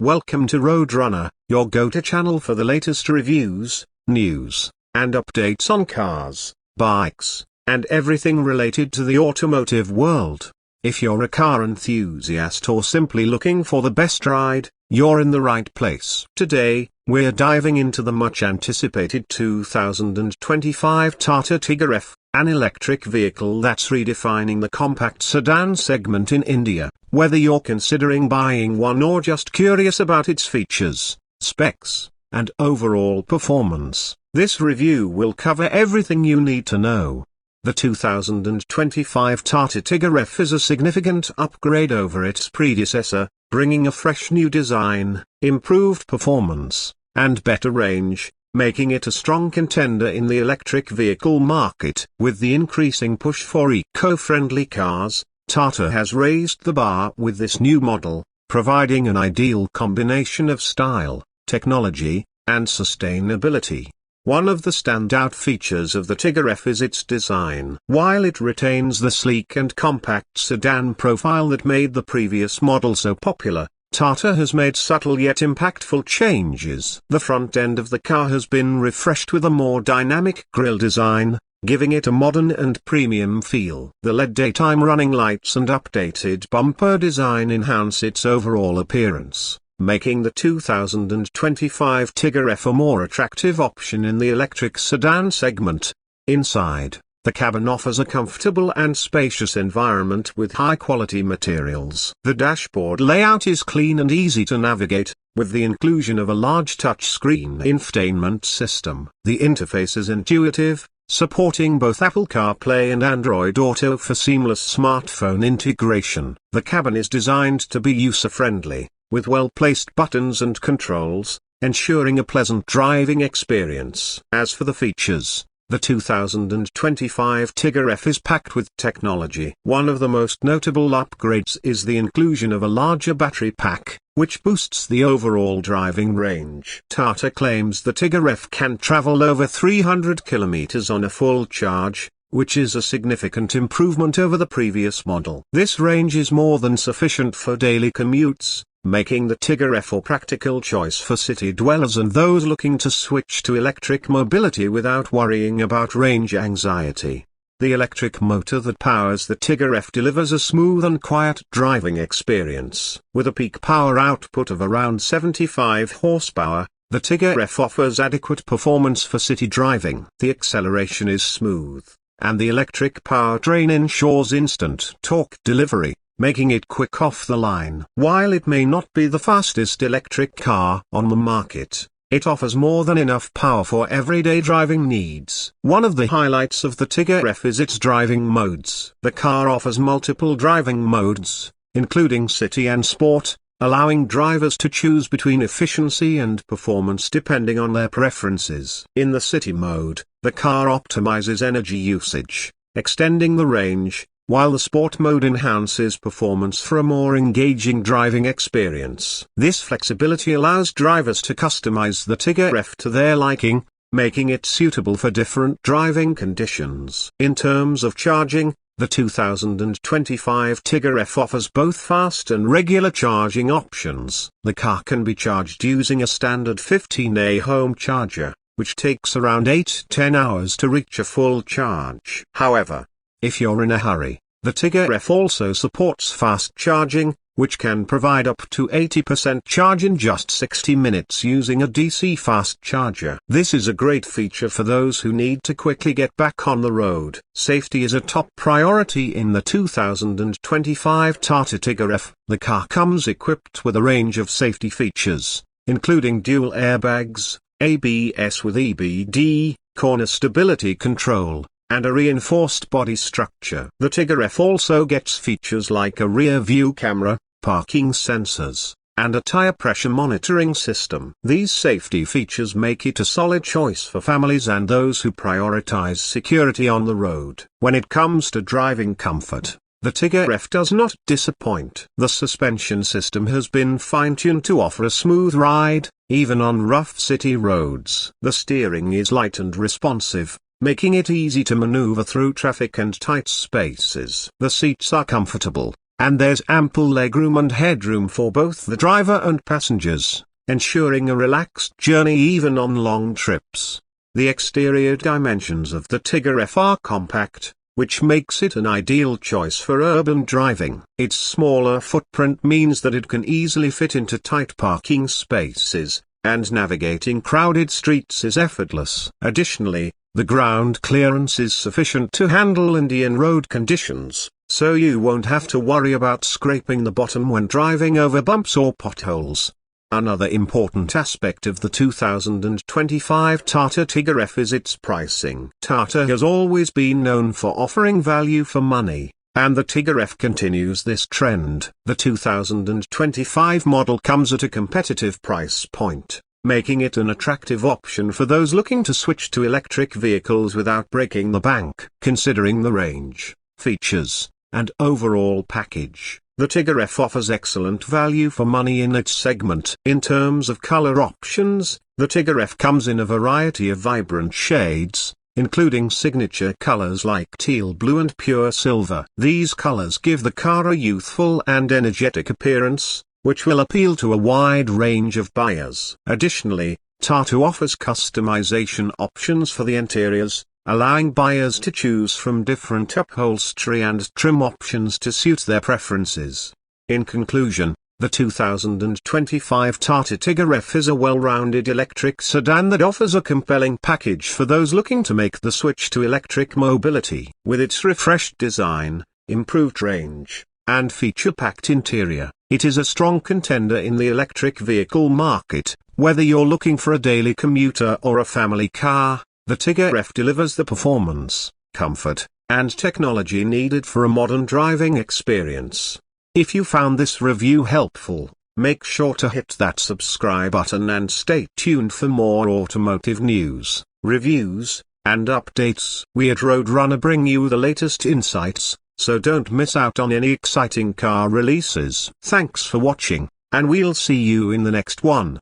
Welcome to Roadrunner, your go-to channel for the latest reviews, news, and updates on cars, bikes, and everything related to the automotive world. If you're a car enthusiast or simply looking for the best ride, you're in the right place. Today, we're diving into the much-anticipated 2025 Tata Tigor EV, an electric vehicle that's redefining the compact sedan segment in India. Whether you're considering buying one or just curious about its features, specs, and overall performance, this review will cover everything you need to know. The 2025 Tata Tigor EV is a significant upgrade over its predecessor, bringing a fresh new design, improved performance, and better range, making it a strong contender in the electric vehicle market. With the increasing push for eco-friendly cars, Tata has raised the bar with this new model, providing an ideal combination of style, technology, and sustainability. One of the standout features of the Tigor EV is its design. While it retains the sleek and compact sedan profile that made the previous model so popular, Tata has made subtle yet impactful changes. The front end of the car has been refreshed with a more dynamic grille design, giving it a modern and premium feel. The LED daytime running lights and updated bumper design enhance its overall appearance, making the 2025 Tigor EV a more attractive option in the electric sedan segment. Inside, the cabin offers a comfortable and spacious environment with high-quality materials. The dashboard layout is clean and easy to navigate, with the inclusion of a large touchscreen infotainment system. The interface is intuitive, supporting both Apple CarPlay and Android Auto for seamless smartphone integration. The cabin is designed to be user-friendly, with well-placed buttons and controls, ensuring a pleasant driving experience. As for the features, the 2025 Tigor EV is packed with technology. One of the most notable upgrades is the inclusion of a larger battery pack, which boosts the overall driving range. Tata claims the Tigor EV can travel over 300 kilometers on a full charge, which is a significant improvement over the previous model. This range is more than sufficient for daily commutes, making the Tigor EV a practical choice for city dwellers and those looking to switch to electric mobility without worrying about range anxiety. The electric motor that powers the Tigor EV delivers a smooth and quiet driving experience. With a peak power output of around 75 horsepower, the Tigor EV offers adequate performance for city driving. The acceleration is smooth, and the electric powertrain ensures instant torque delivery, making it quick off the line. While it may not be the fastest electric car on the market, it offers more than enough power for everyday driving needs. One of the highlights of the Tigor EV is its driving modes. The car offers multiple driving modes, including city and sport, allowing drivers to choose between efficiency and performance depending on their preferences. In the city mode, the car optimizes energy usage, extending the range, while the sport mode enhances performance for a more engaging driving experience. This flexibility allows drivers to customize the Tigor EV to their liking, making it suitable for different driving conditions. In terms of charging, the 2025 Tigor EV offers both fast and regular charging options. The car can be charged using a standard 15A home charger, which takes around 8–10 hours to reach a full charge. However, if you're in a hurry, the Tigor EV also supports fast charging, which can provide up to 80% charge in just 60 minutes using a DC fast charger. This is a great feature for those who need to quickly get back on the road. Safety is a top priority in the 2025 Tata Tigor EV. The car comes equipped with a range of safety features, including dual airbags, ABS with EBD, corner stability control, and a reinforced body structure. The Tigor EV also gets features like a rear view camera, parking sensors, and a tire pressure monitoring system. These safety features make it a solid choice for families and those who prioritize security on the road. When it comes to driving comfort, the Tigor EV does not disappoint. The suspension system has been fine-tuned to offer a smooth ride, even on rough city roads. The steering is light and responsive, making it easy to maneuver through traffic and tight spaces. The seats are comfortable, and there's ample legroom and headroom for both the driver and passengers, ensuring a relaxed journey even on long trips. The exterior dimensions of the Tigor EV are compact, which makes it an ideal choice for urban driving. Its smaller footprint means that it can easily fit into tight parking spaces, and navigating crowded streets is effortless. Additionally, the ground clearance is sufficient to handle Indian road conditions, so you won't have to worry about scraping the bottom when driving over bumps or potholes. Another important aspect of the 2025 Tata Tigor EV is its pricing. Tata has always been known for offering value for money, and the Tigor EV continues this trend. The 2025 model comes at a competitive price point, making it an attractive option for those looking to switch to electric vehicles without breaking the bank. Considering the range, features, and overall package, the Tigor EV offers excellent value for money in its segment. In terms of color options, the Tigor EV comes in a variety of vibrant shades, including signature colors like teal blue and pure silver. These colors give the car a youthful and energetic appearance, which will appeal to a wide range of buyers. Additionally, Tata offers customization options for the interiors, allowing buyers to choose from different upholstery and trim options to suit their preferences. In conclusion, the 2025 Tata Tigor EV is a well-rounded electric sedan that offers a compelling package for those looking to make the switch to electric mobility. With its refreshed design, improved range, and feature-packed interior, it is a strong contender in the electric vehicle market. Whether you're looking for a daily commuter or a family car, the Tigor EV delivers the performance, comfort, and technology needed for a modern driving experience. If you found this review helpful, make sure to hit that subscribe button and stay tuned for more automotive news, reviews, and updates. We at Roadrunner bring you the latest insights, so don't miss out on any exciting car releases. Thanks for watching, and we'll see you in the next one.